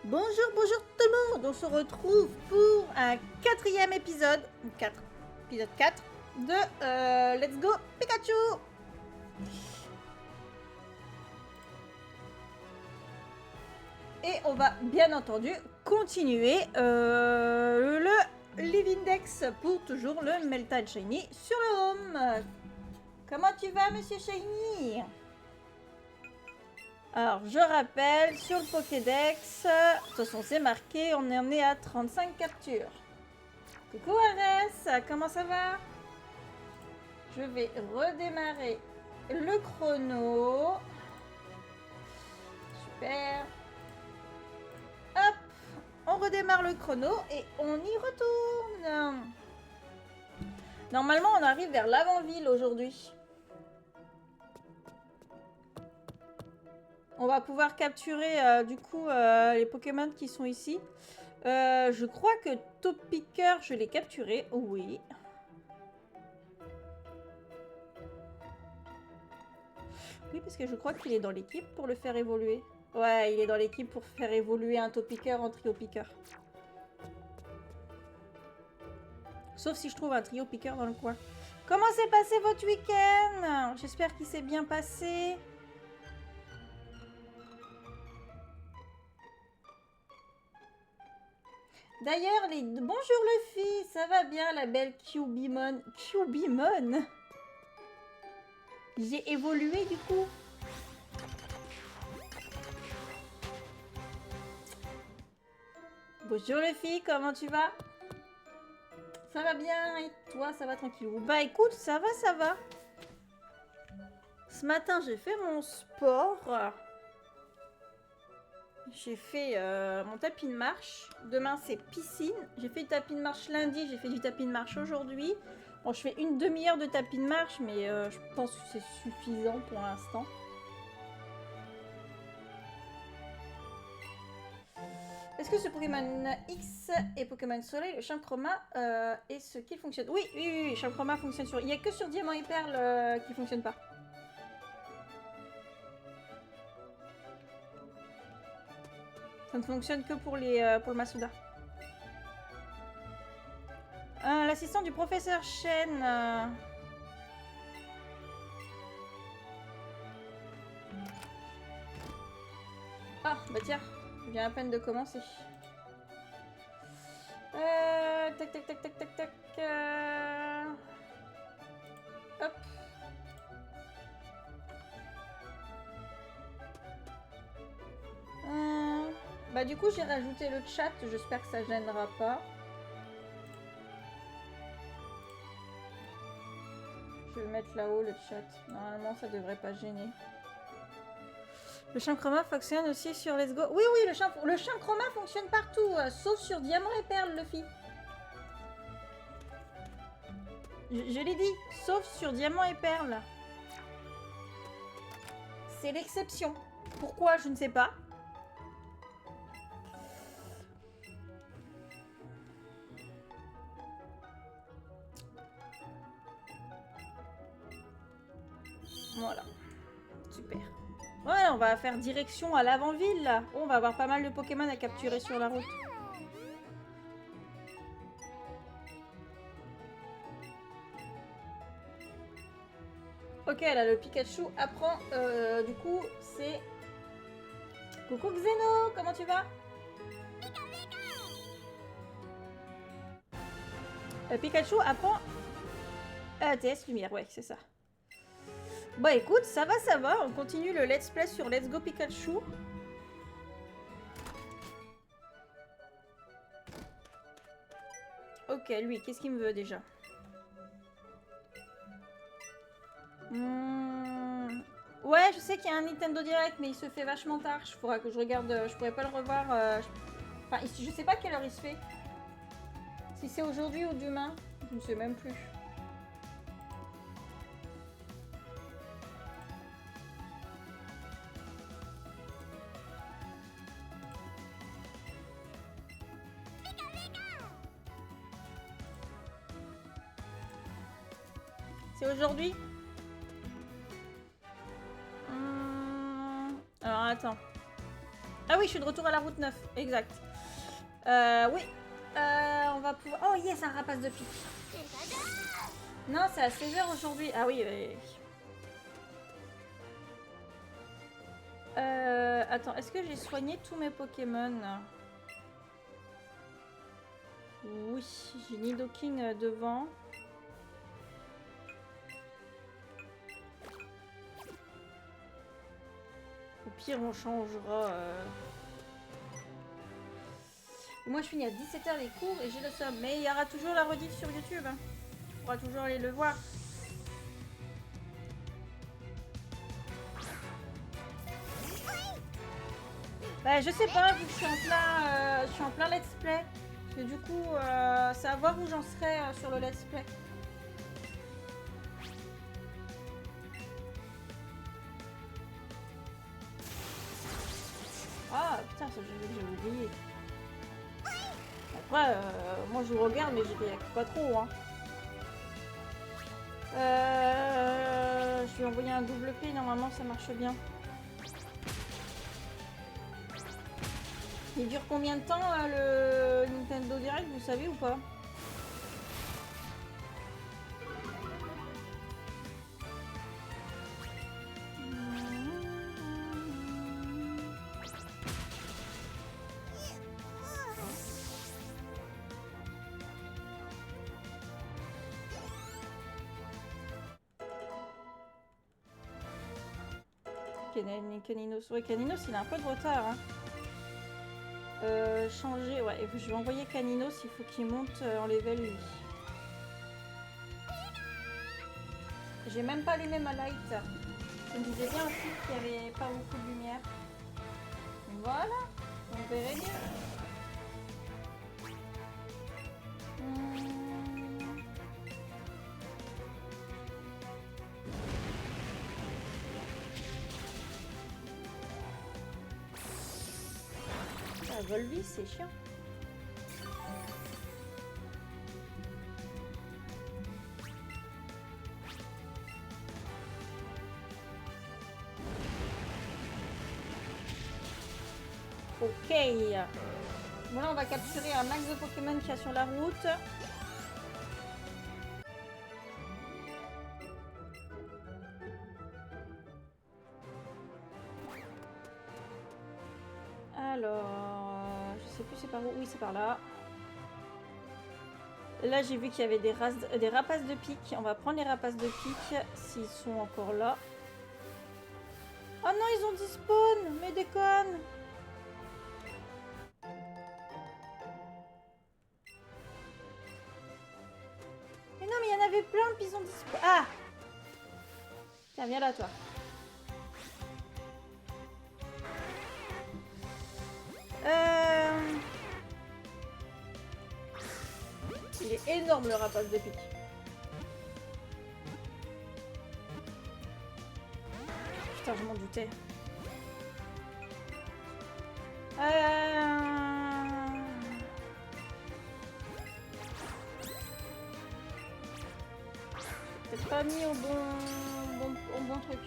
Bonjour, bonjour tout le monde. On se retrouve pour un quatrième épisode, épisode 4 de Let's Go Pikachu. Et on va bien entendu continuer le Living Dex pour toujours le Meltan Shiny sur le home. Comment tu vas, monsieur Shiny? Alors, je rappelle, sur le Pokédex, de toute façon, c'est marqué, on en est à 35 captures. Coucou Arès, comment ça va? Je vais redémarrer le chrono. Super. Hop, on redémarre le chrono et on y retourne. Normalement, on arrive vers l'avant-ville aujourd'hui. On va pouvoir capturer du coup les Pokémon qui sont ici. Je crois que Topicker, je l'ai capturé. Oui. Oui, parce que je crois qu'il est dans l'équipe pour le faire évoluer. Ouais, il est dans l'équipe pour faire évoluer un Topicker en Trio Picker. Sauf si je trouve un Trio Picker dans le coin. Comment s'est passé votre week-end? J'espère qu'il s'est bien passé. D'ailleurs, bonjour Luffy, ça va bien la belle Cubimon? Cubimon? J'ai évolué du coup. Bonjour Luffy, comment tu vas? Ça va bien et toi, ça va tranquillou? Bah écoute, ça va, ça va. Ce matin, j'ai fait mon sport. J'ai fait mon tapis de marche. Demain, c'est piscine. J'ai fait du tapis de marche lundi. J'ai fait du tapis de marche aujourd'hui. Bon, je fais une demi-heure de tapis de marche, mais je pense que c'est suffisant pour l'instant. Est-ce que ce Pokémon X et Pokémon Soleil, le Chamchroma, est ce qu'il fonctionne? Oui, Chamchroma fonctionne sur... Il n'y a que sur Diamant et Perle qui ne fonctionne pas. Ça ne fonctionne que pour le Masuda. L'assistant du professeur Shen. Ah, bah tiens, je viens à peine de commencer. Tac, tac, tac, tac, tac, tac. Hop. Bah du coup, j'ai rajouté le chat. J'espère que ça gênera pas. Je vais le mettre là-haut, le chat. Normalement, ça devrait pas gêner. Le Chamchroma fonctionne aussi sur Let's Go. Oui, le Chamchroma fonctionne partout, sauf sur Diamant et Perle, Luffy. Je l'ai dit, sauf sur Diamant et Perle. C'est l'exception. Pourquoi, je ne sais pas. Voilà. Super. Voilà, on va faire direction à l'avant-ville, là. Oh, on va avoir pas mal de Pokémon à capturer sur la route. Ok, là, le Pikachu apprend. Du coup, c'est... Coucou Xeno, comment tu vas? Pikachu apprend... ATS Lumière, ouais, c'est ça. Bah écoute, ça va, on continue le let's play sur Let's Go Pikachu. Ok, lui, qu'est-ce qu'il me veut déjà? Ouais, je sais qu'il y a un Nintendo Direct, mais il se fait vachement tard. Il faudra que je regarde, je pourrais pas le revoir. Enfin, je sais pas quelle heure il se fait. Si c'est aujourd'hui ou demain, je ne sais même plus. C'est aujourd'hui? Alors attends. Ah oui, je suis de retour à la route 9. Exact. Oui. On va pouvoir... Oh yes, un rapace de pique. Non, c'est à 16h aujourd'hui. Ah oui. Attends, est-ce que j'ai soigné tous mes Pokémon? Oui, j'ai Nidoking devant. Au pire, on changera. Moi, je finis à 17h les cours et j'ai le somme. Mais il y aura toujours la rediff sur YouTube. Hein. Tu pourras toujours aller le voir. Bah, je sais pas, vu que je suis en plein let's play. Parce que du coup, c'est à voir où j'en serai sur le let's play. Ah putain, ça j'ai oublié. Après, moi je vous regarde, mais je réacte pas trop. Hein. Je vais envoyer un double P, normalement ça marche bien. Il dure combien de temps le Nintendo Direct, vous savez ou pas? Caninos. Ouais, Caninos, il a un peu de retard. Hein. Changer, ouais, je vais envoyer Caninos, il faut qu'il monte en level lui. J'ai même pas allumé ma light. Je me disais bien aussi qu'il n'y avait pas beaucoup de lumière. Voilà, on verrait bien. Volvis, c'est chiant. Ok. Bon là on va capturer un max de Pokémon qui est sur la route. Alors, je sais plus c'est par où. Oui, c'est par là. Là, j'ai vu qu'il y avait des rapaces de pique. On va prendre les rapaces de pique s'ils sont encore là. Oh non, ils ont despawn. Mais déconne. Mais non, mais il y en avait plein puis ils ont despawn. Ah! Tiens, viens là, toi. Il est énorme le rapace de pique. Putain, je m'en doutais. Peut-être pas mis au bon truc.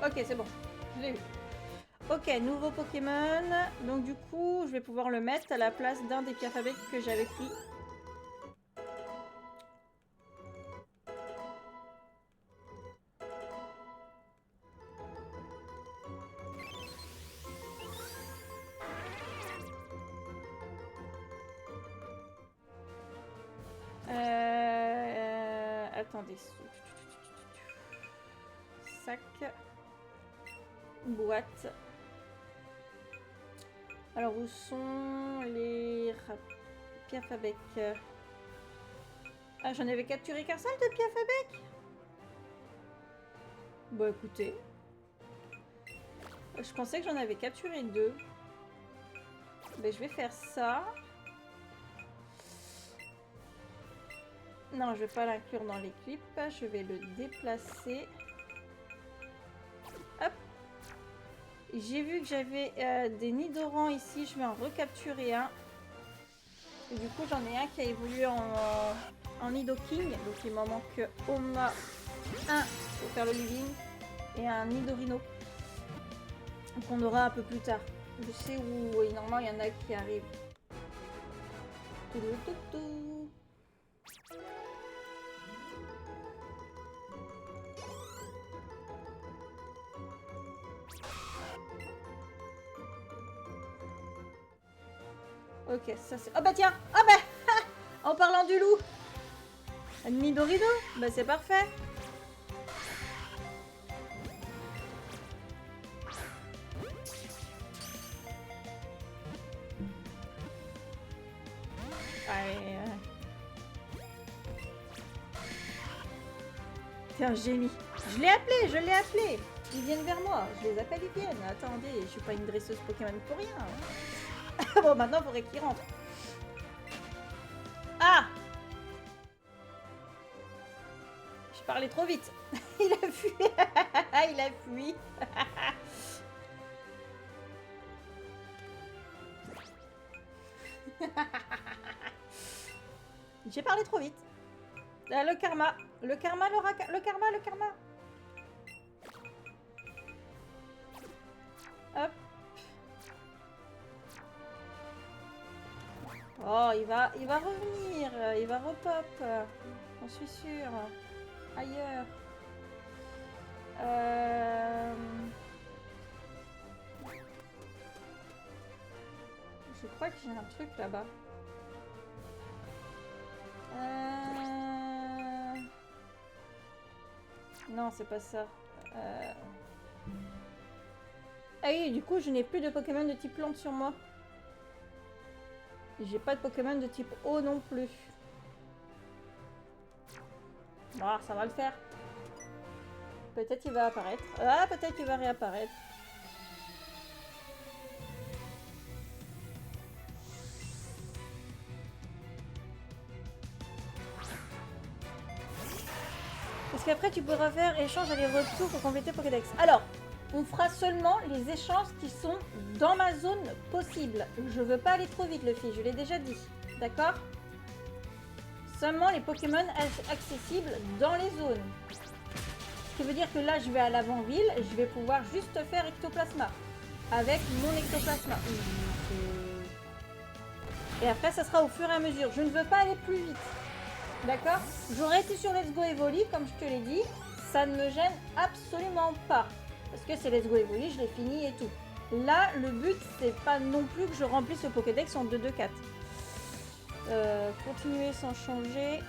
Ok, c'est bon. Je l'ai eu. Ok, nouveau Pokémon. Donc du coup, je vais pouvoir le mettre à la place d'un des Piafabek que j'avais pris. Attendez. Sac. Boîte. Alors, où sont les Piafabek? Ah, j'en avais capturé qu'un seul de Piafabek? Bon, écoutez. Je pensais que j'en avais capturé 2. Ben, je vais faire ça. Non, je vais pas l'inclure dans les clips. Je vais le déplacer. Hop. J'ai vu que j'avais des Nidoran ici. Je vais en recapturer un. Et du coup, j'en ai un qui a évolué en Nidoking. Donc, il m'en manque au moins un pour faire le living. Et un Nidorino. qu'on aura un peu plus tard. Je sais où, oui, normalement, il y en a qui arrivent. Tout. Ok, ça c'est... Oh bah tiens! Ah bah en parlant du loup! Midorido? Bah c'est parfait! Allez, t'es un génie! Je l'ai appelé! Ils viennent vers moi, je les appelle, ils viennent. Attendez, je suis pas une dresseuse Pokémon pour rien. Bon, maintenant, il faudrait qu'ils rentrent. Ah! Je parlais trop vite. Il a fui. Il a fui. J'ai parlé trop vite. Le karma. Le karma. Hop. Oh, il va revenir. Il va repop. J'en suis sûre. Ailleurs. Je crois que j'ai un truc là-bas. Non, c'est pas ça. Ah oui, du coup, je n'ai plus de Pokémon de type plante sur moi. J'ai pas de Pokémon de type eau non plus. Bon, ça va le faire. Peut-être il va apparaître. Ah, peut-être qu'il va réapparaître. Parce qu'après, tu pourras faire échange aller-retour pour compléter Pokédex. Alors, on fera seulement les échanges qui sont dans ma zone possible. Je veux pas aller trop vite, Luffy, je l'ai déjà dit. D'accord? Seulement les Pokémon accessibles dans les zones. Ce qui veut dire que là, je vais à l'avant-ville, je vais pouvoir juste faire Ectoplasma. Avec mon Ectoplasma. Et après, ça sera au fur et à mesure. Je ne veux pas aller plus vite. D'accord? J'aurais été sur Let's Go Evoli, comme je te l'ai dit. Ça ne me gêne absolument pas. Parce que c'est Let's Go Evoli, je l'ai fini et tout. Là, le but, c'est pas non plus que je remplisse le Pokédex en 2-2-4. Continuer sans changer.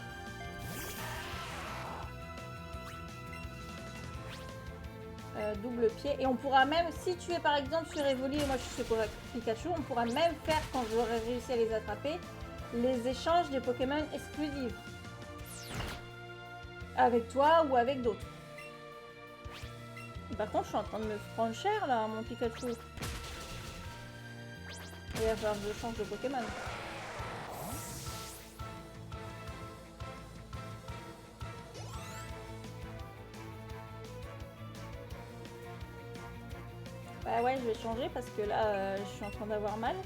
Double pied. Et on pourra même, si tu es par exemple sur Evoli et moi je suis sur Pikachu, on pourra même faire, quand j'aurai réussi à les attraper, les échanges des Pokémon exclusifs. Avec toi ou avec d'autres. Par contre, je suis en train de me prendre cher là, mon Pikachu. Il va falloir que je change de Pokémon. Bah ouais, je vais changer parce que là, je suis en train d'avoir mal.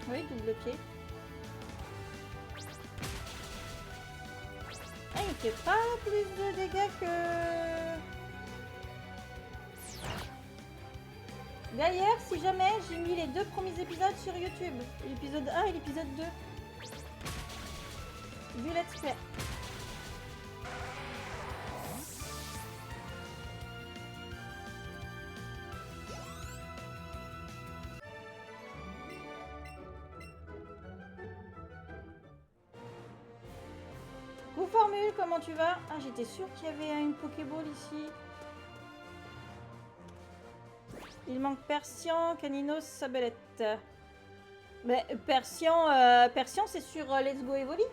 Oui, double pied. Ah, il fait pas plus de dégâts que... D'ailleurs, si jamais, j'ai mis les 2 premiers épisodes sur YouTube. L'épisode 1 et l'épisode 2. Du let's play. Coucou Formule, comment tu vas? Ah, j'étais sûre qu'il y avait une Pokéball ici. Il manque Persian, Caninos, Sabellette. Mais Persian, Persian c'est sur Let's Go Evoli.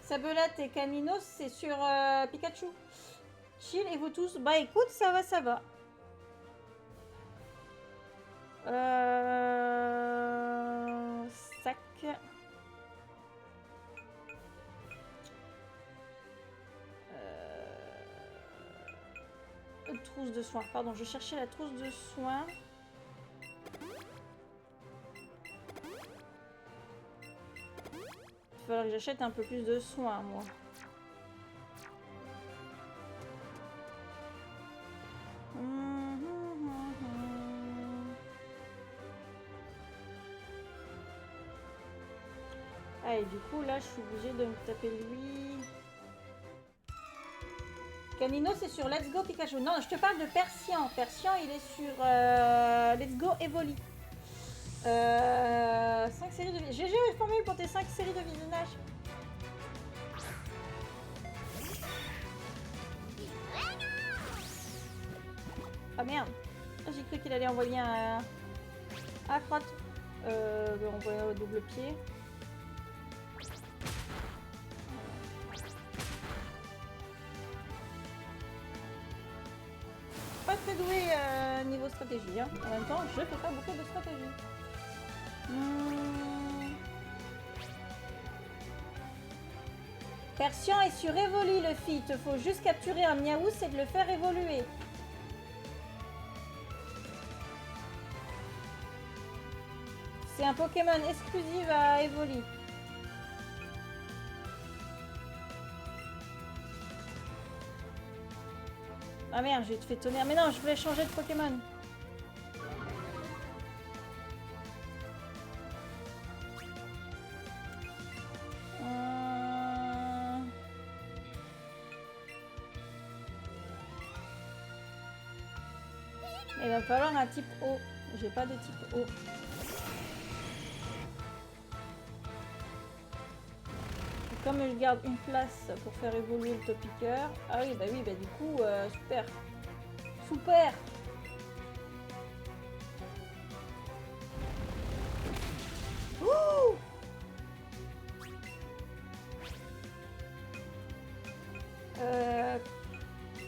Sabellette et Caninos c'est sur Pikachu. Chill et vous tous? Bah écoute, ça va, ça va. Sac. trousse de soins. Pardon, je cherchais la trousse de soins. Il faudrait que j'achète un peu plus de soins, moi. Ah, et du coup, là, je suis obligée de me taper lui. Canino, c'est sur Let's Go Pikachu. Non, je te parle de Persian. Persian, il est sur Let's Go Evoli. 5 séries de visionnage. GG, formule pour tes 5 séries de visionnage. Ah merde. J'ai cru qu'il allait envoyer un... Ah, crotte. On voit au double pied. Pas très doué niveau stratégie. Hein. En même temps, je fais pas beaucoup de stratégie. Persian est sur Evoli, le fit. Il te faut juste capturer un Miaous et de le faire évoluer. C'est un Pokémon exclusif à Evoli. Ah merde, j'ai fait tonnerre. Mais non, je voulais changer de Pokémon. Il va falloir un type O. J'ai pas de type O. Et comme je garde une place pour faire évoluer le Topiqueur. Ah oui, bah du coup, super. Super. Ouh.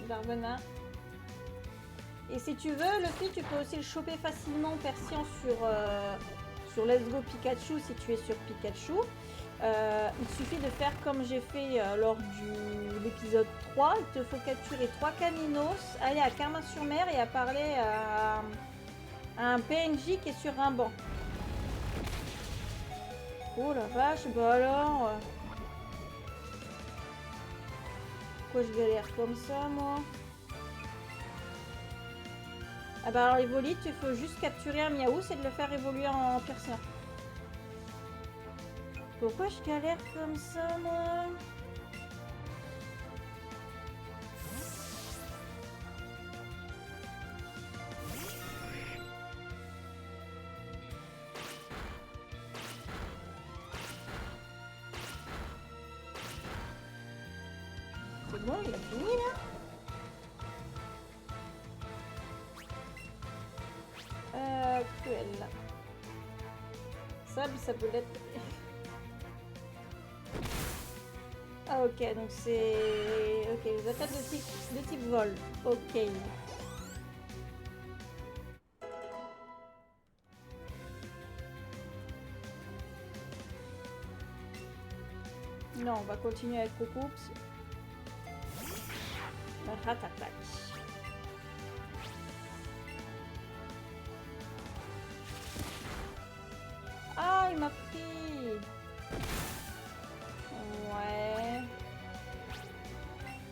Darvenin. Et si tu veux, Luffy, tu peux aussi le choper facilement Persian sur Let's Go Pikachu si tu es sur Pikachu. Il suffit de faire comme j'ai fait lors de l'épisode 3. Il te faut capturer 3 Caninos, aller à Carmin-sur-Mer et à parler à un PNJ qui est sur un banc. Oh la vache, bah alors... Pourquoi je galère comme ça, moi? Ah bah alors Evoli, il faut juste capturer un Miaous et de le faire évoluer en Persian. Pourquoi je galère comme ça, moi? C'est bon, il a fini, là? Cruel. Ça peut l'être. Ah ok, donc c'est... Ok, les attaques de type vol. Ok. Non, on va continuer avec Cookoops. Ratatak. Ah, il m'a pris. Ouais.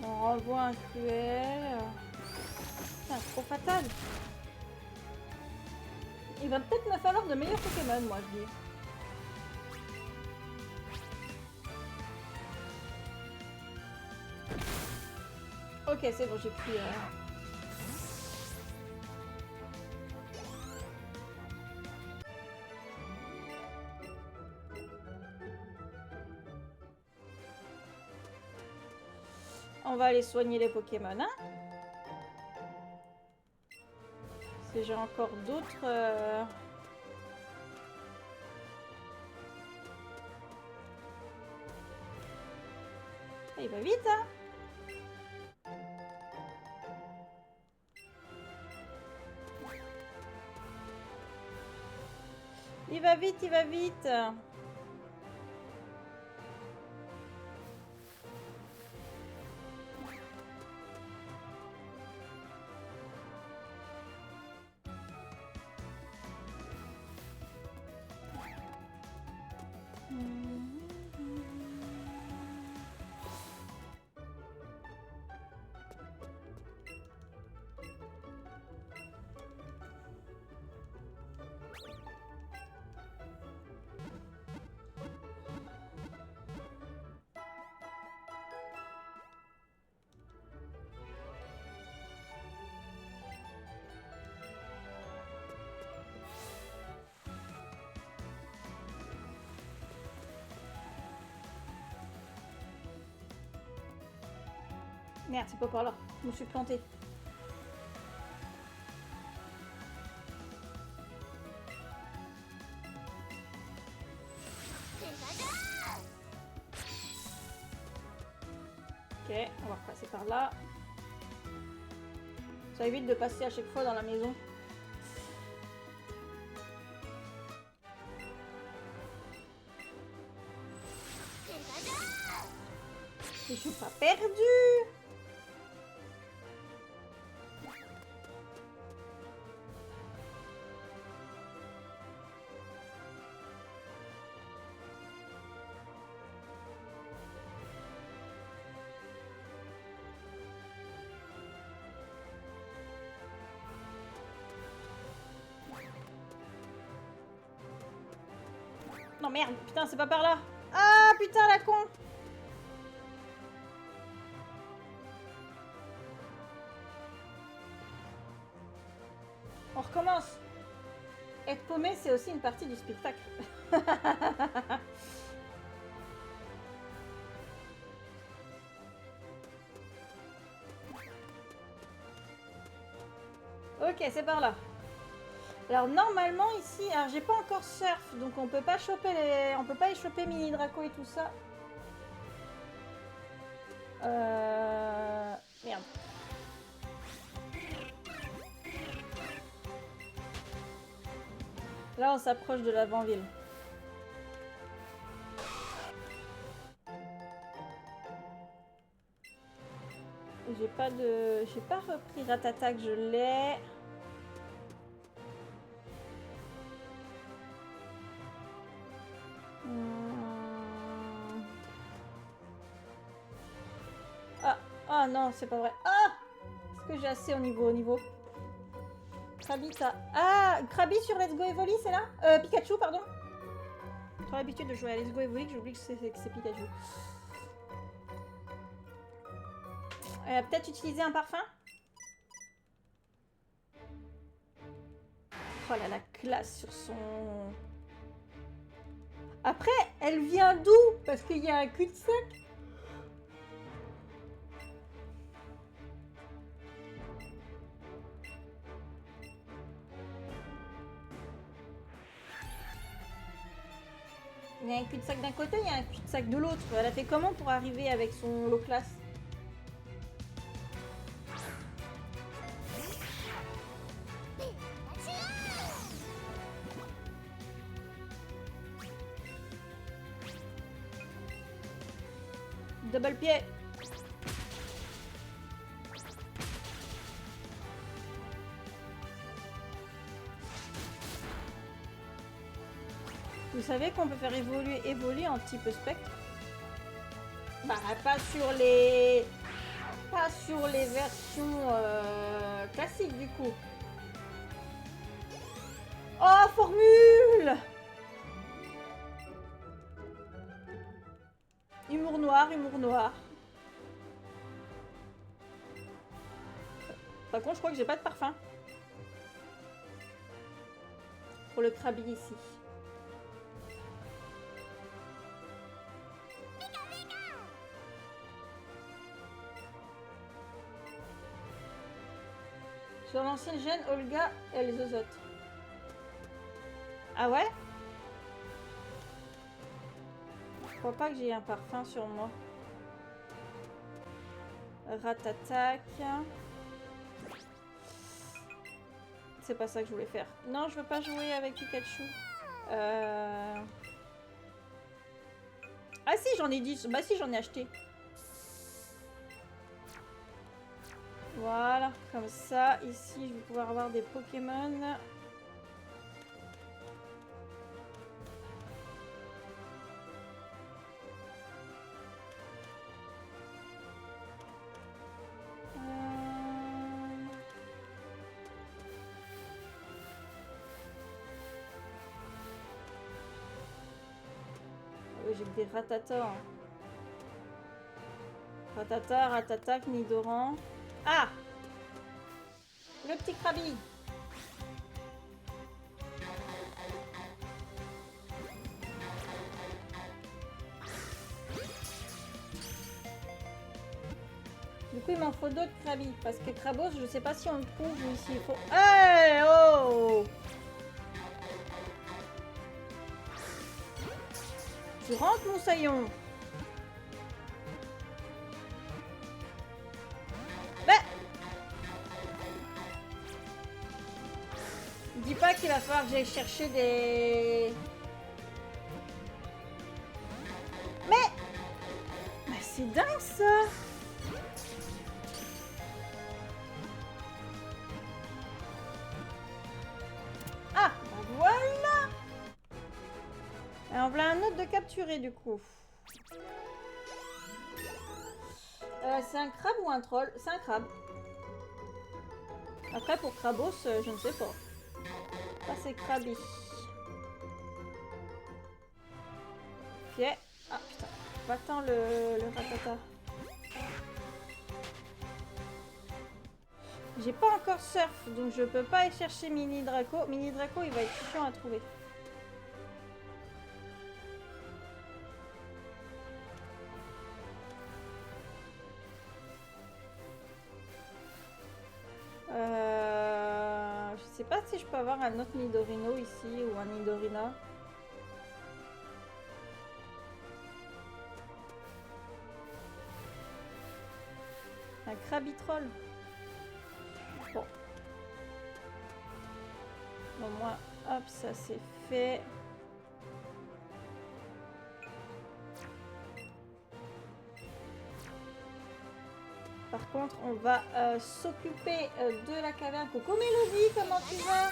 On revoit un cruel. Putain, trop fatal. Il va peut-être me falloir de meilleurs Pokémon, moi, je dis. Ok, c'est bon, j'ai pris... On va aller soigner les Pokémon, hein. Parce que j'ai encore d'autres... Il va vite, hein. Il va vite, il va vite. Merde, c'est pas par là. Je me suis plantée. Ok, on va repasser par là. Ça évite de passer à chaque fois dans la maison. Je suis pas perdue. Non merde, putain, c'est pas par là. Ah putain, la con. On recommence. Être paumé, c'est aussi une partie du spectacle. Ok, c'est par là. Alors normalement ici, alors j'ai pas encore surf, donc on peut pas choper on peut pas échoper mini Draco et tout ça. Merde. Là on s'approche de l'avant-ville. J'ai pas repris Ratata que je l'ai. Ah non, c'est pas vrai. Ah! Est-ce que j'ai assez au niveau? Krabi, ça. Ah! Krabi sur Let's Go Evoli, c'est là? Pikachu, pardon. J'ai trop l'habitude de jouer à Let's Go Evoli que j'oublie que c'est Pikachu. Peut-être utiliser un parfum? Oh là, la classe sur son... Après, elle vient d'où? Parce qu'il y a un cul-de-sac. Il y a un cul-de-sac d'un côté, il y a un cul-de-sac de l'autre. Elle a fait comment pour arriver avec son lot classe? Double pied. Vous savez qu'on peut faire évoluer en type spectre? Bah pas sur les versions classiques du coup. Oh, formule! Humour noir, humour noir. Par contre, je crois que j'ai pas de parfum. Pour le Krabi ici. Sur l'ancienne gêne, Olga et les Zozotes. Ah ouais? Je crois pas que j'ai un parfum sur moi. Ratatac. C'est pas ça que je voulais faire. Non, je veux pas jouer avec Pikachu. Ah si, j'en ai 10. Bah si, j'en ai acheté. Voilà, comme ça. Ici, je vais pouvoir avoir des Pokémon. J'ai que des Rattata. Ratata, Ratata, Nidoran. Ah! Le petit Krabi. Le coup, il m'en faut d'autres Krabby. Parce que Krabos, je sais pas si on le trouve ou s'il faut... Hey, oh! Tu rentres, mon saillon. Mais... Dis pas qu'il va falloir que j'aille chercher des... Mais c'est dingue, ça! Ah, bah voilà! Alors, voilà un autre de capturer, du coup. C'est un crabe ou un troll? C'est un crabe. Après, pour Krabos, je ne sais pas. Ça, c'est Krabi. Ok. Ah, putain. Va-t'en le ratata. J'ai pas encore surf, donc je peux pas aller chercher Mini Draco. Mini Draco, il va être chiant à trouver. Je sais pas si je peux avoir un autre Nidorino ici ou un Nidorina. Un Krabitroll. Bon. Bon, moi, hop, ça c'est fait. Par contre, on va s'occuper de la caverne. Coucou Mélodie, comment tu vas?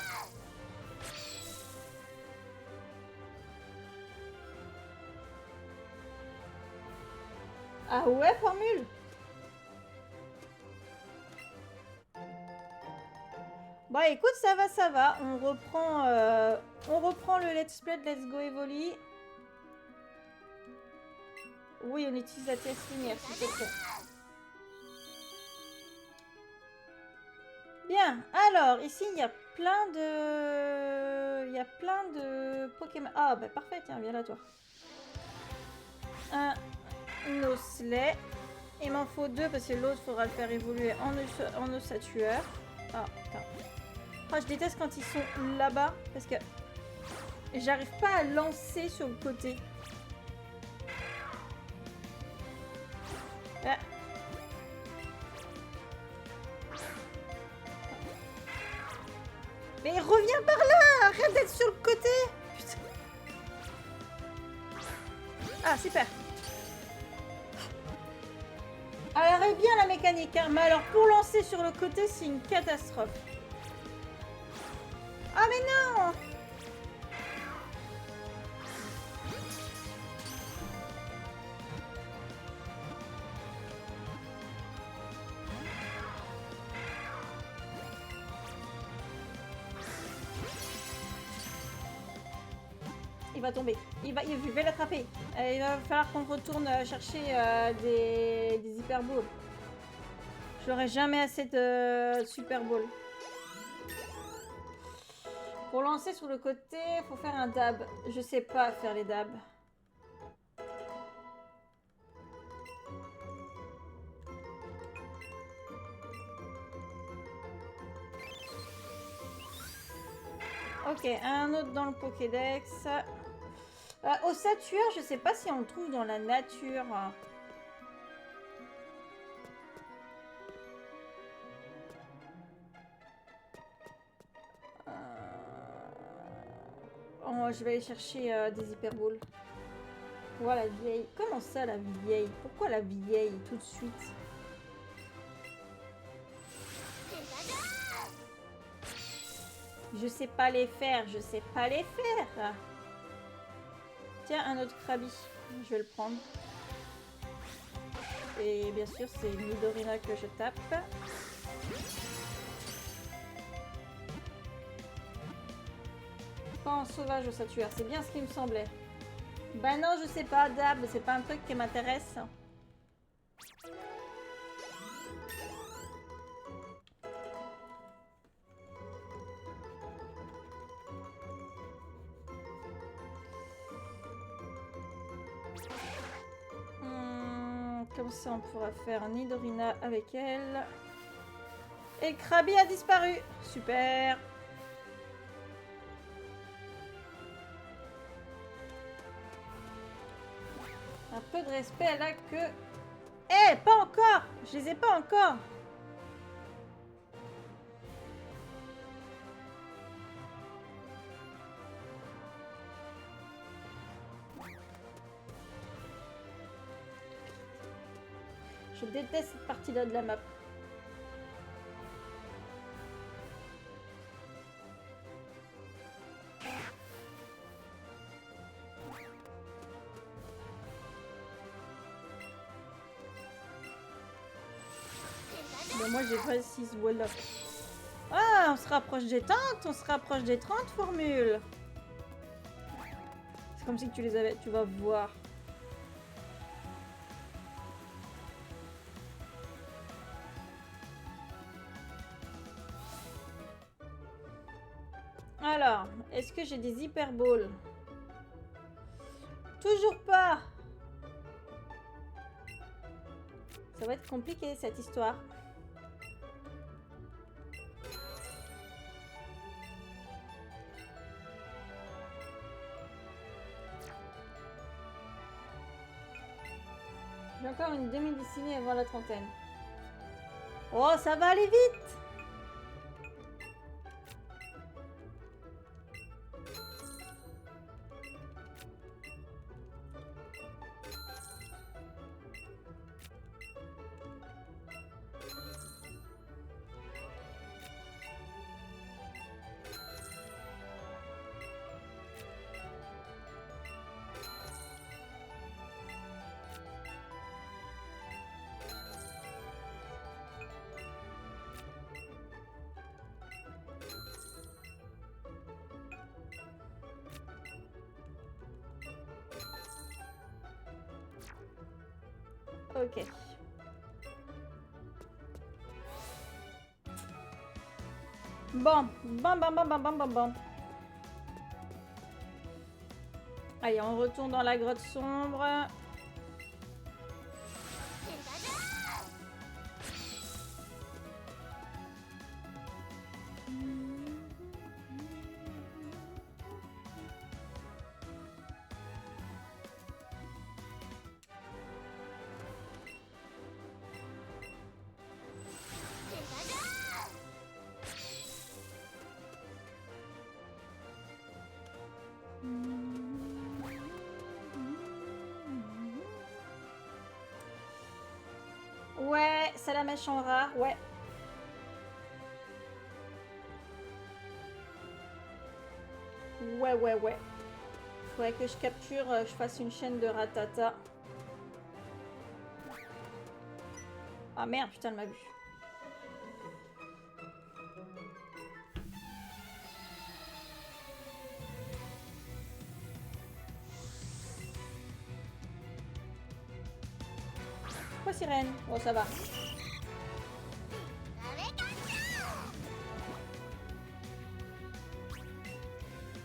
Ah ouais, formule. Bon, écoute, ça va, ça va. On reprend le Let's Play de Let's Go Evoli. Oui, on utilise la TS lumière, s'il te plaît. Bien, alors, ici, il y a plein de... Il y a plein de Pokémon. Ah, bah parfait, tiens, viens là, toi. Un osselet. Il m'en faut deux, parce que l'autre, faudra le faire évoluer en ossatueur. Ah, putain. Oh, je déteste quand ils sont là-bas, parce que j'arrive pas à lancer sur le côté. Ah. Mais reviens par là! Arrête d'être sur le côté! Putain. Ah, super! Alors, elle est bien la mécanique, hein, mais alors pour lancer sur le côté, c'est une catastrophe. Ah, mais non! Il va tomber. Je vais l'attraper. Il va falloir qu'on retourne chercher des Hyper Balls. Je n'aurai jamais assez de Super Ball. Pour lancer sur le côté, il faut faire un dab. Je sais pas faire les dabs. Ok, un autre dans le Pokédex. Ossatueur, je sais pas si on le trouve dans la nature. Oh, je vais aller chercher des hyperballs. Voilà, la vieille. Comment ça, la vieille? Pourquoi la vieille tout de suite? Je sais pas les faire, je sais pas les faire. Tiens, un autre Krabi. Je vais le prendre. Et bien sûr, c'est Midorina que je tape. Pas en sauvage au osatueur, c'est bien ce qui me semblait. Bah non, je sais pas, Dab, c'est pas un truc qui m'intéresse. Comme ça, on pourra faire Nidorina avec elle. Et Krabi a disparu. Super. Un peu de respect là que... Eh, pas encore. Je les ai pas encore. Je déteste cette partie-là de la map. Ben moi j'ai pas 6 voilà. Ah, on se rapproche des tentes, on se rapproche des 30 formules. C'est comme si tu les avais, tu vas voir. Alors, est-ce que j'ai des hyperballs? Toujours pas. Ça va être compliqué cette histoire. J'ai encore une demi-dessinée avant la trentaine. Oh, ça va aller vite! Ok. Bon, bon. Allez, on retourne dans la grotte sombre. Ouais, c'est la mèche en rare, ouais. Ouais. Faudrait que je capture, je fasse une chaîne de ratata. Ah merde, putain, elle m'a vu. Quoi, sirène? Oh, ça va.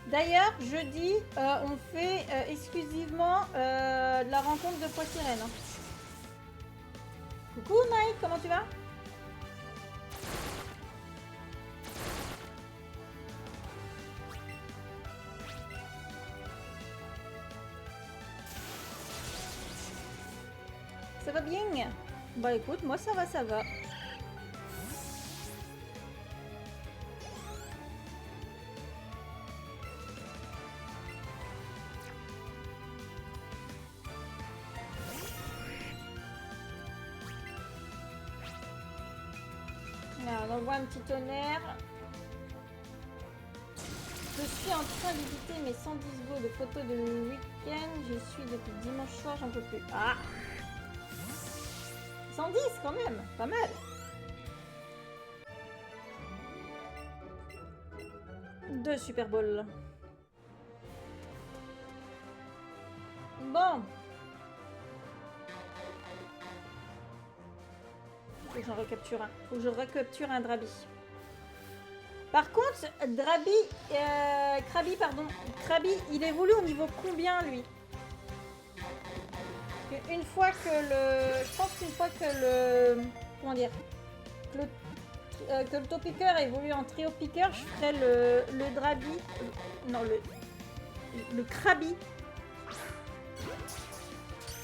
D'ailleurs, jeudi, on fait exclusivement de la rencontre de Poissirène. Coucou Mike, comment tu vas? Ça va bien? Bah écoute, moi ça va, ça va. Là, on envoie un petit tonnerre. Je suis en train d'éditer mes 110 go de photos de week-end. Je suis depuis dimanche soir, j'en peux plus. Ah! 110 quand même, pas mal. Deux Super Bowl. Bon. Faut que j'en recapture un. Faut que je recapture un Drabi. Par contre, Krabi, pardon. Krabi, il évolue au niveau combien, lui? Une fois que le... Je pense qu'une fois que le... Comment dire, que le Topiqueur évolue en Trio Piqueur, je ferai le Drabi... non, le Krabi.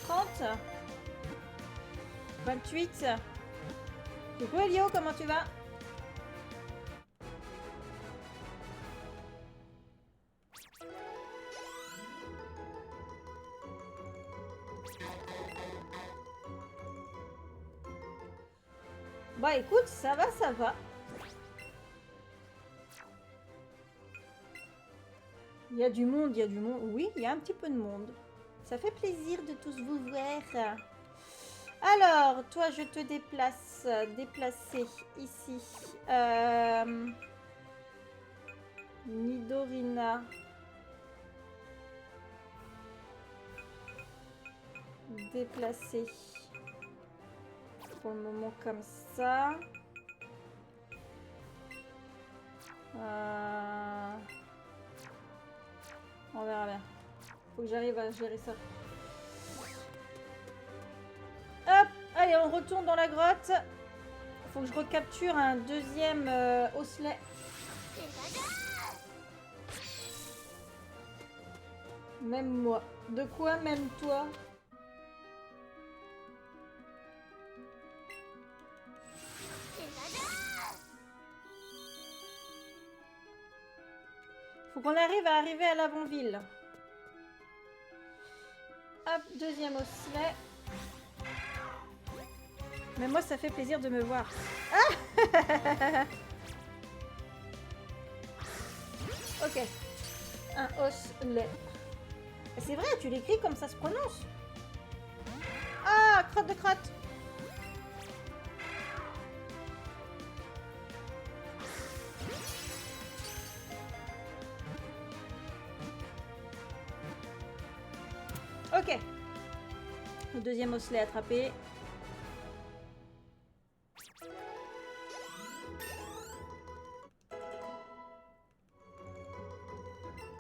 30. 28. Coucou Elio, comment tu vas? Bah écoute, ça va, ça va. Il y a du monde, il y a du monde. Oui, il y a un petit peu de monde. Ça fait plaisir de tous vous voir. Alors, toi, je te déplace. Déplacer ici. Nidorina. Déplacer. Pour le moment comme ça. On verra bien. Faut que j'arrive à gérer ça. Hop, allez, on retourne dans la grotte. Faut que je recapture un deuxième osselet. Même moi. De quoi même toi? Faut qu'on arrive à l'avant-ville. Hop, deuxième osselet. Mais moi, ça fait plaisir de me voir. Ah ok. Un osselet. C'est vrai, tu l'écris comme ça se prononce. Ah, crotte de crotte. Ok. Le deuxième osselet attrapé.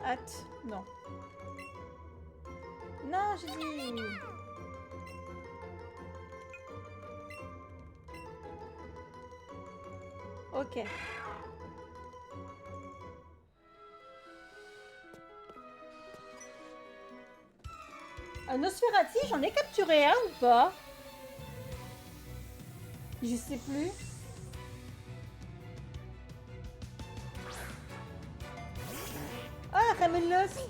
Hâte. Non. Non, j'ai dit... Ok. Un Nosferati, j'en ai capturé un ou pas? Je sais plus. Ah, Ramelos.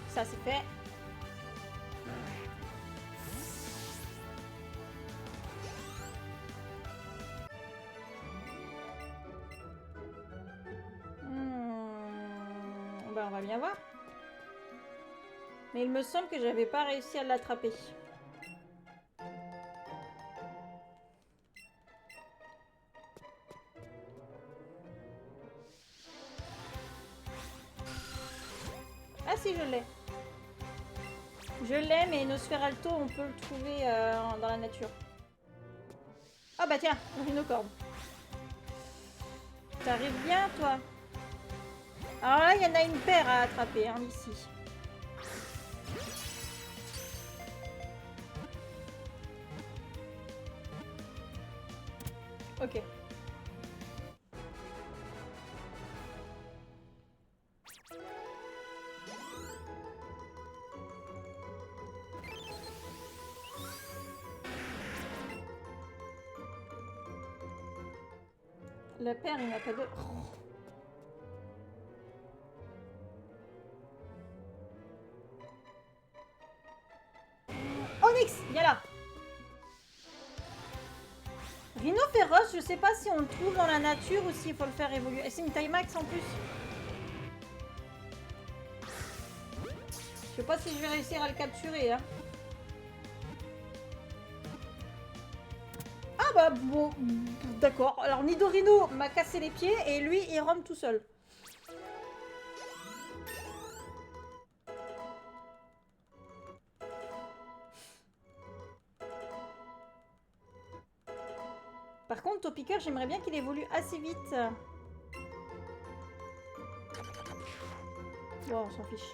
Ça c'est fait. Ben, on va bien voir. Mais il me semble que j'avais pas réussi à l'attraper. Ah si, je l'ai. Je l'ai, mais Nosferalto, on peut le trouver dans la nature. Ah bah tiens, un rhinocorne. T'arrives bien, toi? Alors là, il y en a une paire à attraper, hein, ici. Ok. La paire, il n'y en a pas deux. Onyx, viens là. Rhino féroce, je sais pas si on le trouve dans la nature ou s'il faut le faire évoluer. Et c'est une taille max en plus. Je sais pas si je vais réussir à le capturer. Hein. Ah bah bon, d'accord. Alors Nidorino m'a cassé les pieds et lui il rentre tout seul. Par contre, Topiqueur, j'aimerais bien qu'il évolue assez vite. Bon, on s'en fiche.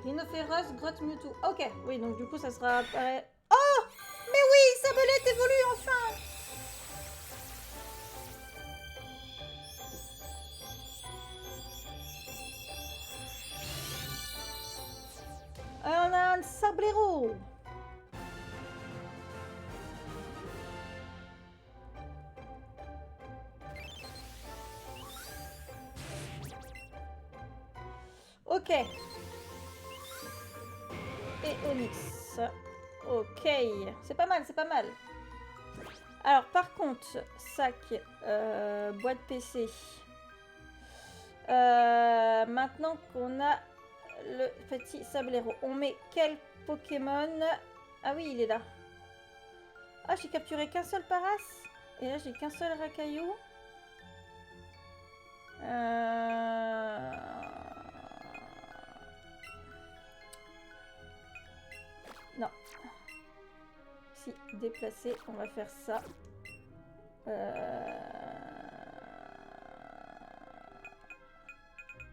Rhinophéros, grotte Mewtwo. Ok, oui, donc du coup, ça sera pareil. Oh! Mais oui, Sablette évolue enfin! On a un Sablero! Ok. Et Onyx. Ok. C'est pas mal, c'est pas mal. Alors, par contre, sac, boîte PC. Maintenant qu'on a le petit Sablero, on met quel Pokémon? Ah oui, il est là. Ah, j'ai capturé qu'un seul Paras. Et là, j'ai qu'un seul Racaillou. Non. Si, déplacer, on va faire ça.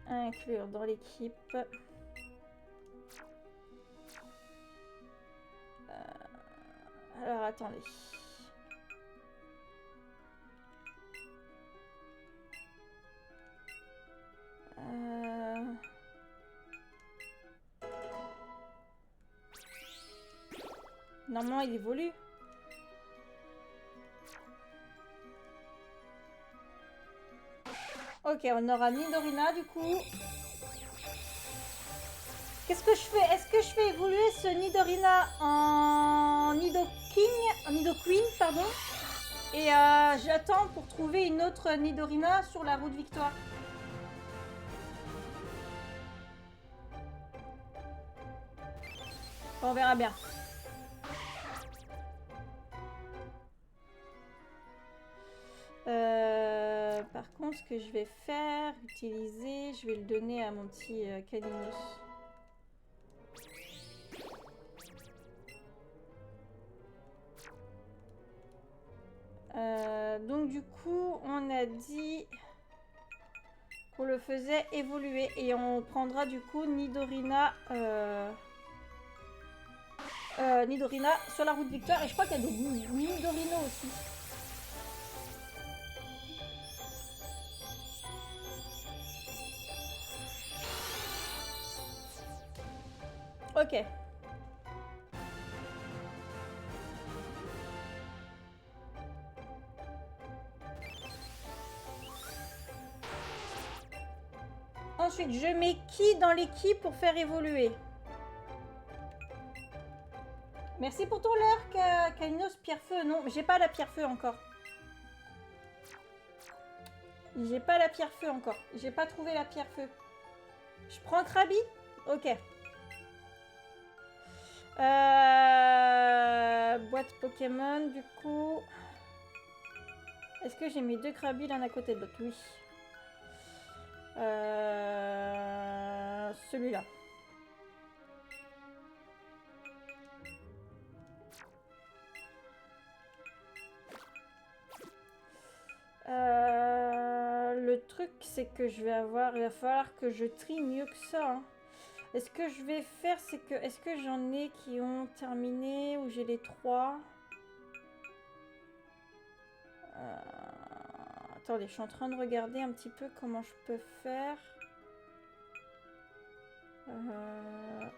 Inclure dans l'équipe. Alors, attendez. Normalement, il évolue. Ok, on aura Nidorina du coup. Qu'est-ce que je fais? Est-ce que je fais évoluer ce Nidorina en Nidoqueen, pardon. Et j'attends pour trouver une autre Nidorina sur la route Victoire. On verra bien. Par contre, ce que je vais faire, utiliser, je vais le donner à mon petit Caninos. Donc du coup, on a dit qu'on le faisait évoluer et on prendra du coup Nidorina, Nidorina sur la route Victoire. Et je crois qu'il y a des Nidorino aussi. Ok. Ensuite, je mets qui dans l'équipe pour faire évoluer? Merci pour ton lurk, Kalinos, pierre-feu. Non, j'ai pas la pierre-feu encore. J'ai pas la pierre-feu encore. J'ai pas trouvé la pierre-feu. Je prends Krabi? Ok. Boîte Pokémon, du coup. Est-ce que j'ai mis deux Krabi l'un à côté de l'autre? Oui. Celui-là. Le truc, c'est que je vais avoir... Il va falloir que je trie mieux que ça. Hein. Est-ce que je vais faire, c'est que... Est-ce que j'en ai qui ont terminé ou j'ai les trois? Attendez, je suis en train de regarder un petit peu comment je peux faire.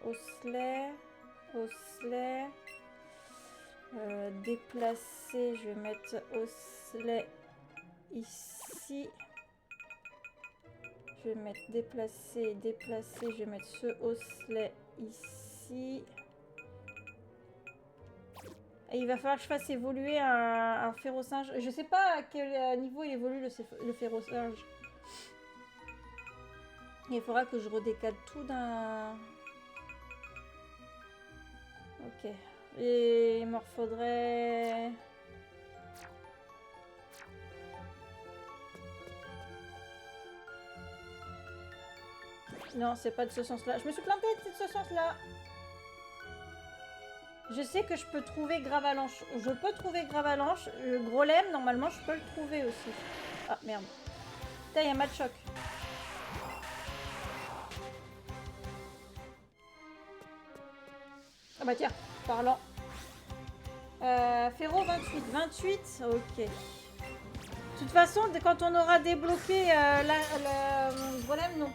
Osselet. Déplacer, je vais mettre Osselet ici. Je vais mettre déplacer, je vais mettre ce Osselet ici. Et il va falloir que je fasse évoluer un Férocinge. Je sais pas à quel niveau il évolue le Férocinge. Il faudra que je redécale tout d'un... Ok. Et il me faudrait... Non, c'est pas de ce sens-là. Je me suis plantée de ce sens-là. Je sais que je peux trouver Gravalanche. Je peux trouver Gravalanche. Le Grolem, normalement, je peux le trouver aussi. Ah, merde. Putain, il y a Machoc. Ah bah tiens, parlant. Féro 28. 28, ok. De toute façon, quand on aura débloqué le Grolem, non.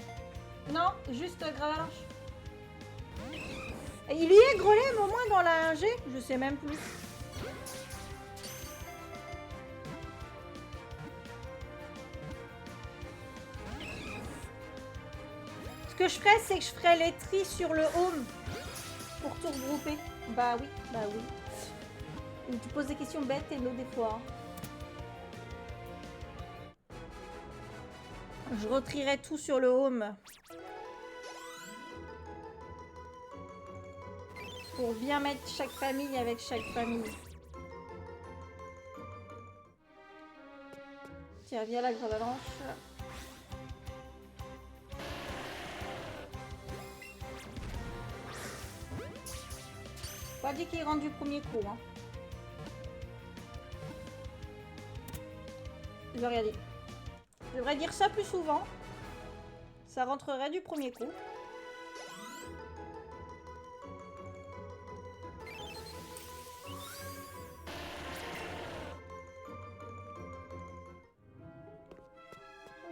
Non, juste Gravalanche. Il y est Grolem au moins dans la 1G? Je sais même plus. Ce que je ferais, c'est que je ferais les tris sur le home pour tout regrouper. Bah oui, bah oui. Et tu poses des questions bêtes et l'eau des fois. Hein. Je retrierai tout sur le home. Pour bien mettre chaque famille avec chaque famille. Tiens, viens la Gravalanche. Pas dit qu'il rentre du premier coup. Hein. Je rien dit. Je devrais dire ça plus souvent. Ça rentrerait du premier coup.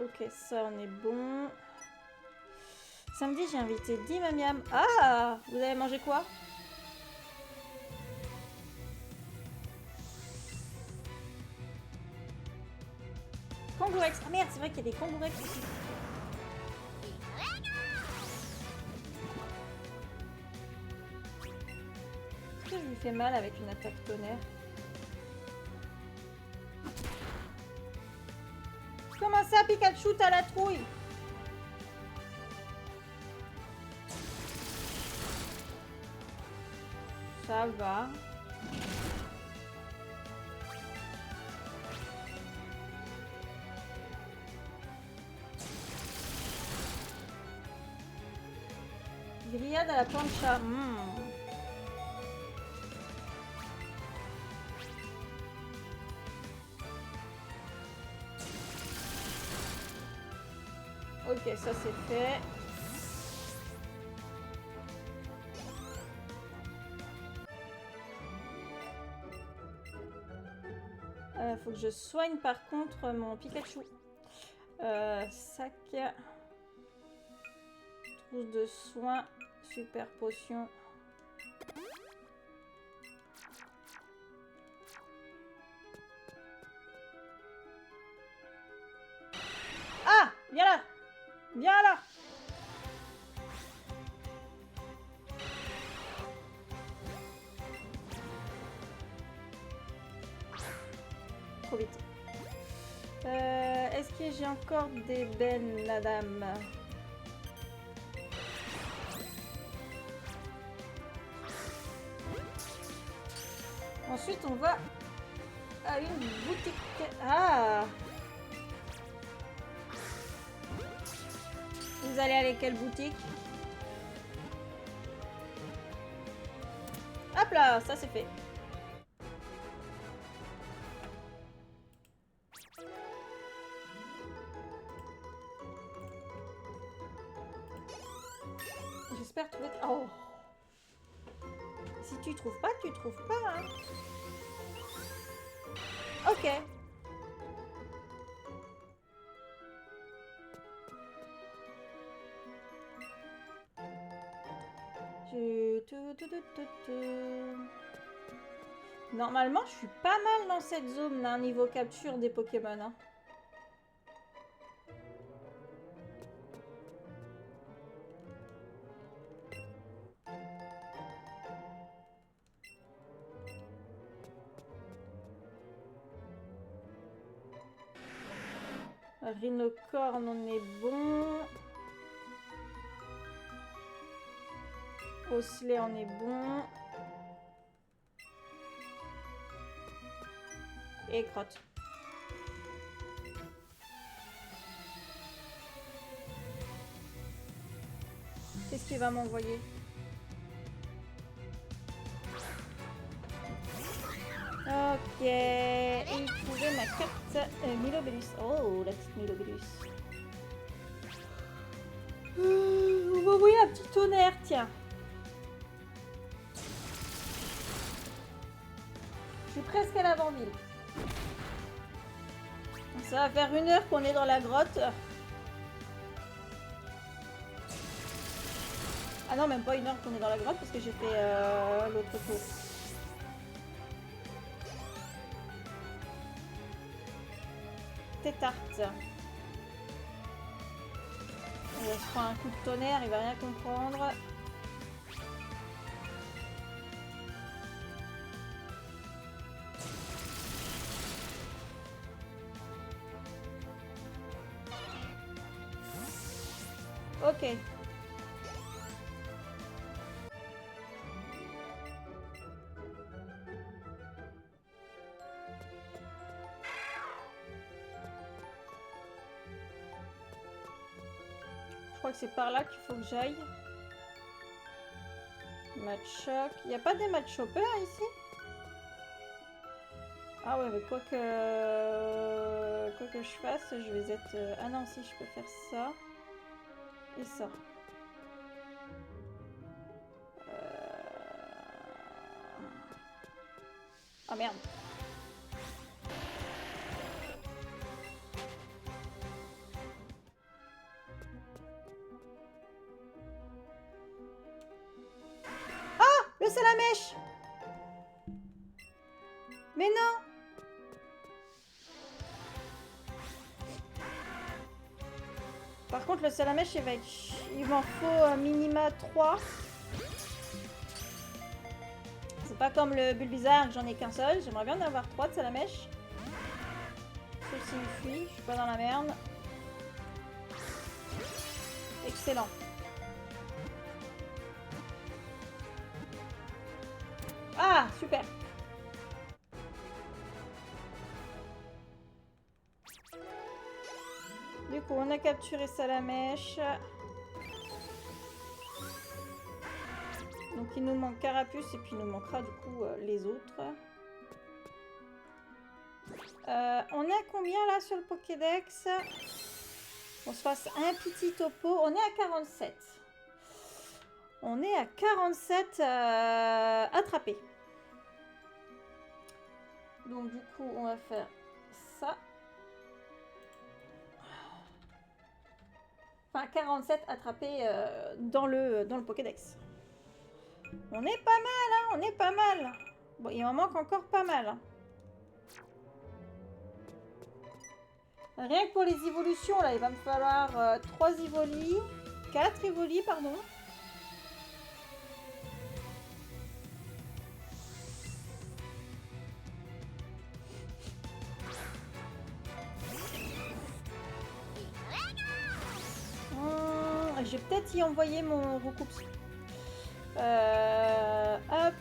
Ok, ça on est bon. Samedi, j'ai invité Dim Miam. Ah, vous avez mangé quoi? Kangourex. Ah merde, c'est vrai qu'il y a des Kangourex ici. Est-ce que je lui fais mal avec une attaque tonnerre? Comment ça, Pikachu, t'as la trouille? Ça va. Grillade à la plancha. Ok, ça c'est fait. Faut que je soigne par contre mon Pikachu. Sac. Trousse de soins. Super potion. Ah! Viens là! Viens là! Trop vite. Est-ce que j'ai encore des bennes, madame? Ensuite, on va à une boutique. Ah! Vous allez aller à quelle boutique? Hop là, ça c'est fait. J'espère trouver... Oh! Si tu trouves pas, tu trouves pas. Hein. Ok. Normalement, je suis pas mal dans cette zone d'un niveau capture des Pokémon. Hein. Rhinocorn, on est bon. Osselet, on est bon. Et crotte. Qu'est-ce qu'il va m'envoyer? Et trouver ma carte Milobellus. Oh, la petite Milobellus. On va envoyer un petit tonnerre, tiens. Je suis presque à l'avant-ville. Ça va faire 1 heure qu'on est dans la grotte. Ah non, même pas 1 heure qu'on est dans la grotte parce que j'ai fait l'autre tour. Tétarte. On se prend un coup de tonnerre, il va rien comprendre. Ok. Je crois que c'est par là qu'il faut que j'aille. Matchoc. Il n'y a pas des matchopers ici? Ah ouais, mais quoi que je fasse, je vais être... Ah non, si, je peux faire ça. Et ça. Ah merde. Le salamèche! Mais non! Par contre, le salamèche, il va être... Il m'en faut minima 3. C'est pas comme le Bulbizarre que j'en ai qu'un seul. J'aimerais bien en avoir 3 de salamèche. Sauf s'il fuit, je suis pas dans la merde. Excellent. Ah, super. Du coup, on a capturé Salamèche. Donc, il nous manque Carapuce et puis il nous manquera du coup les autres. On est à combien là sur le Pokédex? On se fasse un petit topo. On est à 47. On est à 47 attrapés. Donc du coup, on va faire ça. Enfin, 47 attrapés dans le Pokédex. On est pas mal, hein, on est pas mal. Bon, il en manque encore pas mal. Hein. Rien que pour les évolutions, là, il va me falloir 3 Evolis. 4 Evolis, pardon. Je vais peut-être y envoyer mon recoupe. Hop.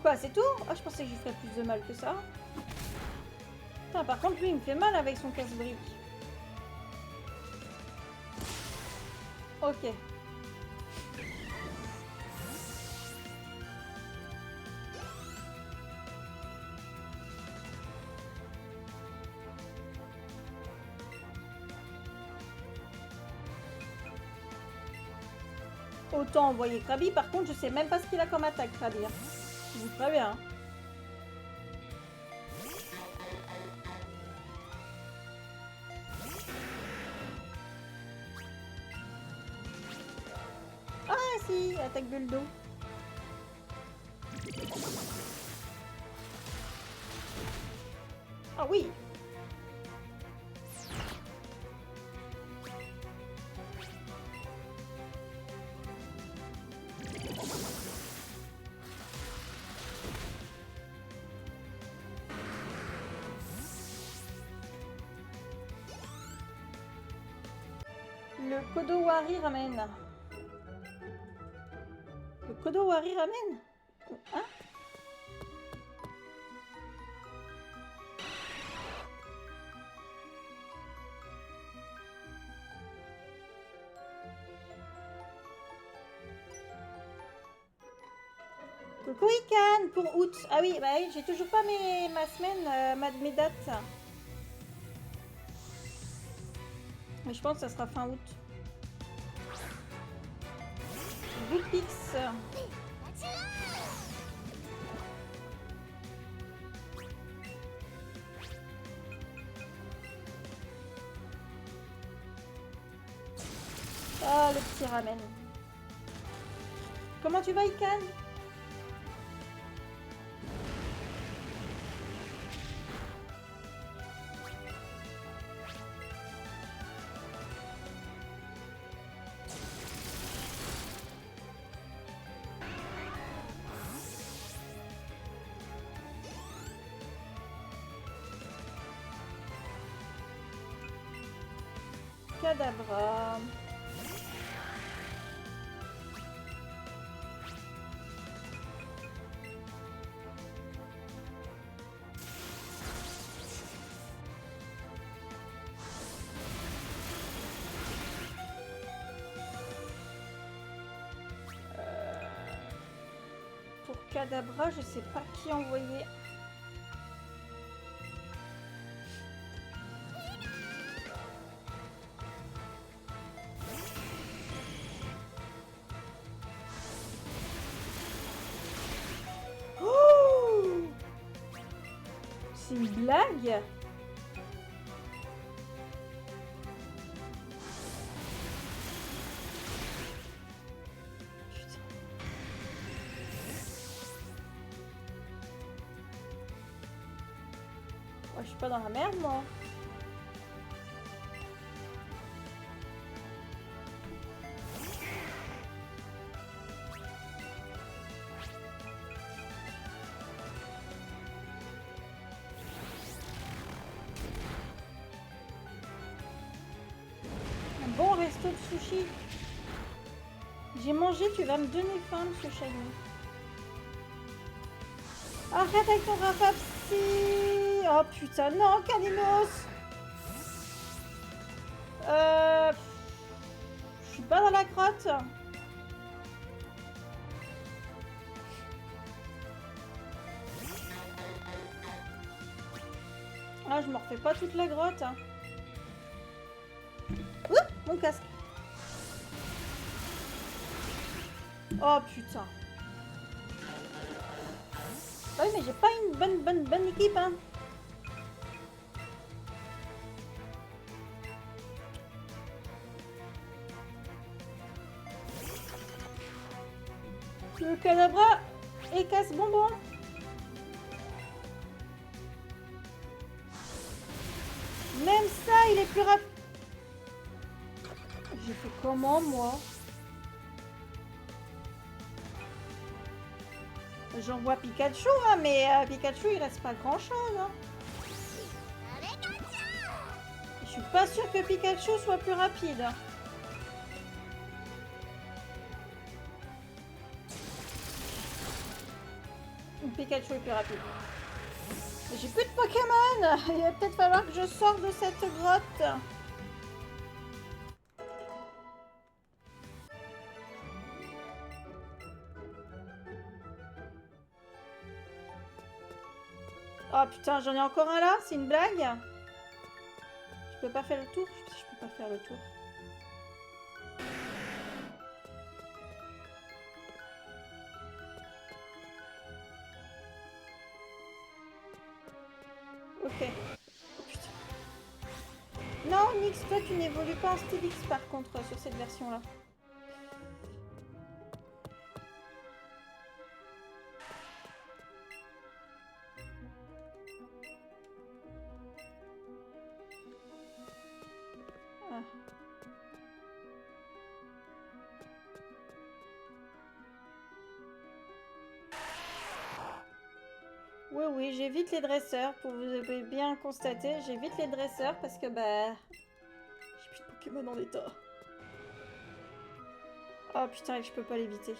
Quoi, c'est tout? Ah, je pensais que je lui ferais plus de mal que ça. Putain, par contre, lui, il me fait mal avec son casse-brique. Ok. Autant envoyer Krabi. Par contre, je sais même pas ce qu'il a comme attaque, Krabi. Hein. Je vous préviens. Hein. Ah si, attaque Buldo. Ah oui. Le Kodowari ramène. Kodo Wari ramène. Hein? Coucou Ikan pour août. Ah oui, bah oui, j'ai toujours pas ma semaine, mes dates. Mais je pense que ça sera fin août. Bootpix. Ah, le petit ramen. Comment tu vas, Ikan? Kadabra. Pour Kadabra, je sais pas qui envoyer. C'est une blague? Putain. Oh, je suis pas dans la merde, moi. Bon resto de sushi. J'ai mangé, tu vas me donner faim, monsieur Shaggy. Arrête avec ton rapapsi. Oh putain, non, Kalinos. Je suis pas dans la grotte. Ah, je me refais pas toute la grotte. Hein. Mon casque. Oh putain. Oui, mais j'ai pas une bonne équipe, hein. Le Kadabra et casse bonbon. Même ça, il est plus rapide. J'ai fait comment, moi? J'envoie Pikachu, hein, mais Pikachu, il reste pas grand-chose. Hein. Je suis pas sûre que Pikachu soit plus rapide. Pikachu est plus rapide. J'ai plus de Pokémon. Il va peut-être falloir que je sorte de cette grotte. Oh putain, j'en ai encore un là? C'est une blague? Je peux pas faire le tour? Je peux pas faire le tour. Ok. Oh putain. Non, Nyx, toi tu n'évolues pas en Stylix par contre sur cette version-là. Ah. Oui, oui, j'évite les dresseurs. Pour vous avez bien constaté, j'évite les dresseurs parce que bah... j'ai plus de Pokémon en état. Oh putain, je peux pas l'éviter.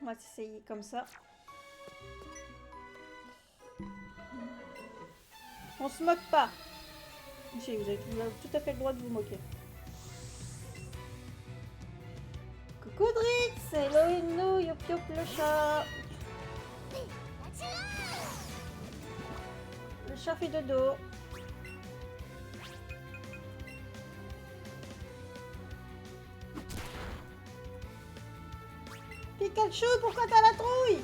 On va essayer comme ça. On se moque pas. Vous avez tout à fait le droit de vous moquer. Coucou Dritz, hello Inno, yop yop le chat. Le chat fait dodo. Pikachu, pourquoi t'as la trouille?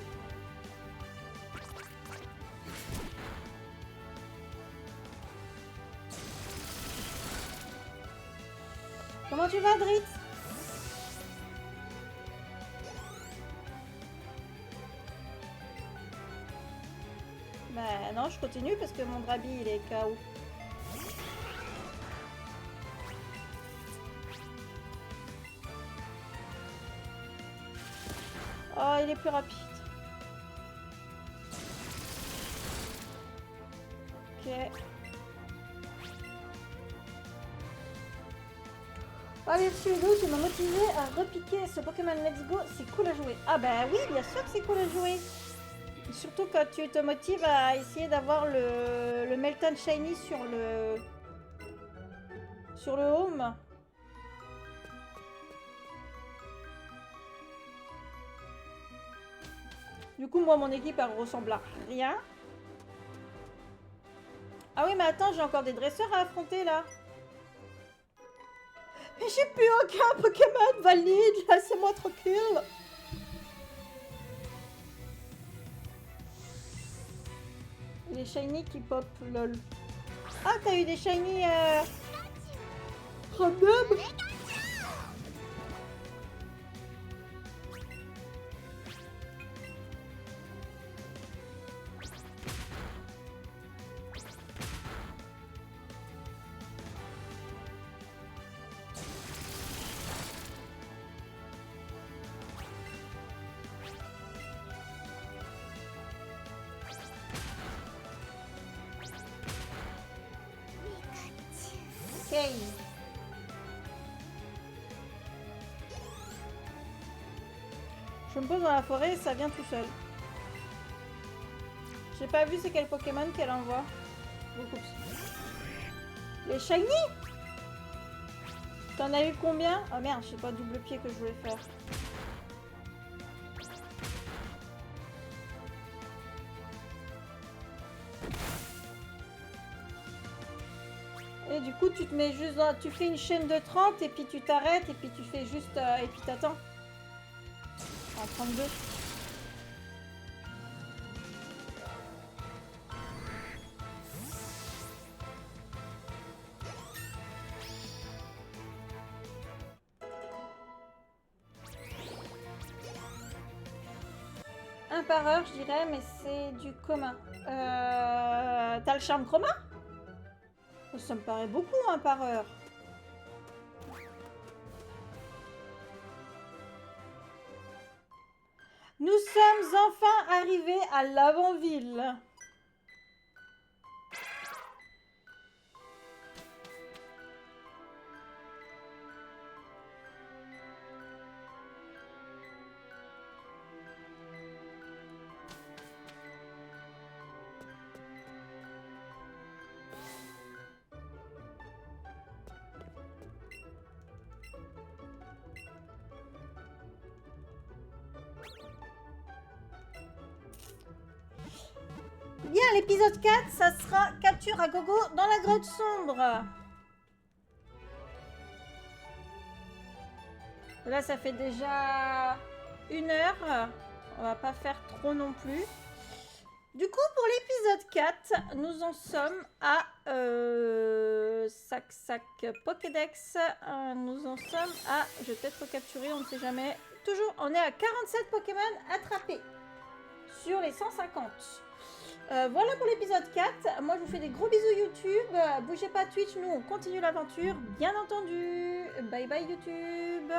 Comment tu vas, Dritz? Bah non, je continue parce que mon Drabi, il est KO. Oh, il est plus rapide. Ok. Ah merci Hugo, tu m'as motivé à repiquer ce Pokémon Let's Go, c'est cool à jouer. Ah bah oui, bien sûr que c'est cool à jouer. Surtout quand tu te motives à essayer d'avoir le Melton Shiny sur le home. Du coup, moi, mon équipe, elle ressemble à rien. Ah oui, mais attends, j'ai encore des dresseurs à affronter, là. Mais j'ai plus aucun Pokémon valide, laissez-moi tranquille. Les shiny qui pop, lol. Ah, t'as eu des shiny random. Ok. Je me pose dans la forêt et ça vient tout seul. J'ai pas vu c'est quel Pokémon qu'elle envoie. Beaucoup. Les shiny. T'en as eu combien? Oh merde, c'est pas double pied que je voulais faire. Et du coup, tu te mets juste dans... Tu fais une chaîne de 30 et puis tu t'arrêtes et puis tu fais juste... et puis t'attends. En 32. Un par heure, je dirais, mais c'est du commun. T'as le charme chroma? Ça me paraît beaucoup, un par heure. Nous sommes enfin arrivés à l'avant-ville. Bien, l'épisode 4, ça sera capture à gogo dans la grotte sombre. Là, ça fait déjà 1 heure. On va pas faire trop non plus. Du coup, pour l'épisode 4, nous en sommes à sac Pokédex. Nous en sommes à... Je vais peut-être recapturer, on ne sait jamais. Toujours, on est à 47 Pokémon attrapés sur les 150. Voilà pour l'épisode 4. Moi, je vous fais des gros bisous YouTube. Bougez pas Twitch, nous, on continue l'aventure, bien entendu. Bye bye YouTube.